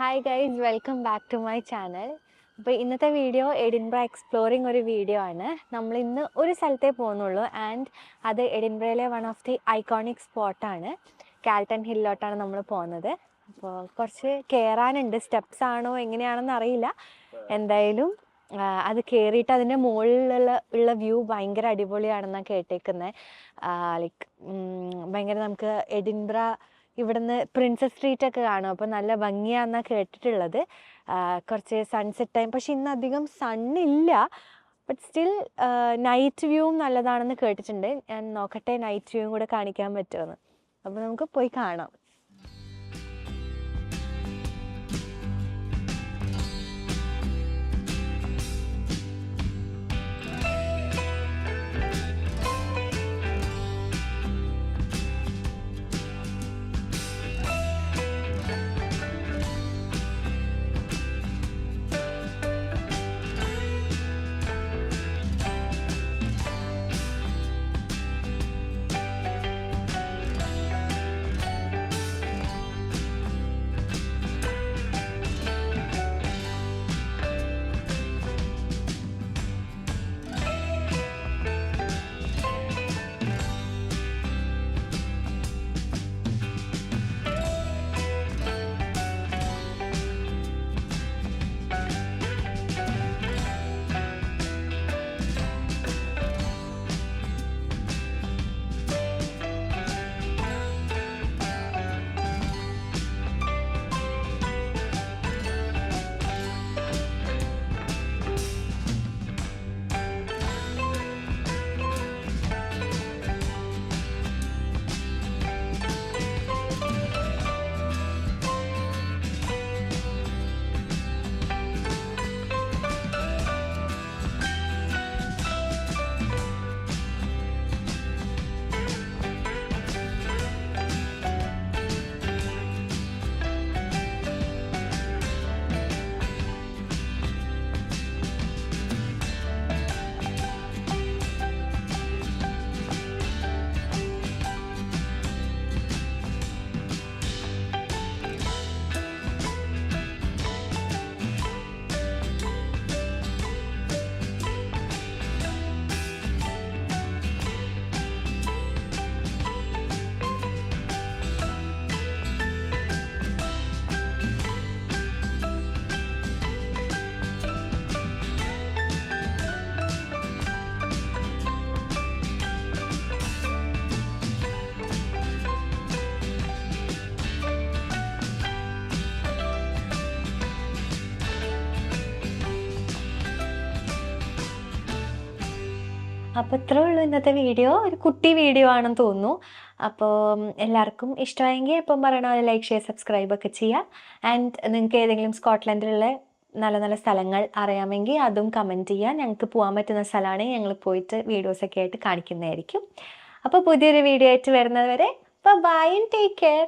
Hi guys, welcome back to my channel. അപ്പോൾ ഇന്നത്തെ video Edinburgh exploring ഒരു video ആണ്. നമ്മൾ ഇന്ന് ഒരു സ്ഥലത്തേ പോകുന്നുള്ളൂ ആൻഡ് അത് എഡിൻബ്രയിലെ വൺ ഓഫ് ദി ഐക്കോണിക് സ്പോട്ടാണ്. കാൽട്ടൺ ഹില്ലോട്ടാണ് നമ്മൾ പോകുന്നത്. അപ്പോൾ കുറച്ച് കയറാനുണ്ട്, സ്റ്റെപ്സ് ആണോ എങ്ങനെയാണെന്ന് അറിയില്ല. എന്തായാലും അത് കയറിയിട്ട് അതിൻ്റെ മുകളിലുള്ള വ്യൂ ഭയങ്കര അടിപൊളിയാണെന്നാണ് കേട്ടേക്കുന്നത്. ലൈക്ക് ഭയങ്കര നമുക്ക് എഡിൻബ്ര ഇവിടുന്ന് പ്രിൻസസ് സ്ട്രീറ്റ് ഒക്കെ കാണും. അപ്പോൾ നല്ല ഭംഗിയാണെന്നാണ് കേട്ടിട്ടുള്ളത്. കുറച്ച് സൺസെറ്റ് ടൈം, പക്ഷെ ഇന്ന് അധികം സണ്ണില്ല. ബട്ട് സ്റ്റിൽ നൈറ്റ് വ്യൂവും നല്ലതാണെന്ന് കേട്ടിട്ടുണ്ട്. ഞാൻ നോക്കട്ടെ നൈറ്റ് വ്യൂവും കൂടെ കാണിക്കാൻ പറ്റുമെന്ന്. അപ്പോൾ നമുക്ക് പോയി കാണാം. അപ്പോൾ ഇത്രേ ഉള്ളൂ ഇന്നത്തെ വീഡിയോ. ഒരു കുട്ടി വീഡിയോ ആണെന്ന് തോന്നുന്നു. അപ്പോൾ എല്ലാവർക്കും ഇഷ്ടമായെങ്കിൽ ഇപ്പം പറയണ പോലെ ലൈക്ക്, ഷെയർ, സബ്സ്ക്രൈബ് ഒക്കെ ചെയ്യുക. ആൻഡ് നിങ്ങൾക്ക് ഏതെങ്കിലും സ്കോട്ട്ലൻഡിലുള്ള നല്ല നല്ല സ്ഥലങ്ങൾ അറിയാമെങ്കിൽ അതും കമൻറ്റ് ചെയ്യുക. ഞങ്ങൾക്ക് പോകാൻ പറ്റുന്ന സ്ഥലമാണ്, ഞങ്ങൾ പോയിട്ട് വീഡിയോസൊക്കെ ആയിട്ട് കാണിക്കുന്നതായിരിക്കും. അപ്പോൾ പുതിയൊരു വീഡിയോ ആയിട്ട് വരുന്നത് വരെ ബൈ ആൻഡ് ടേക്ക് കെയർ.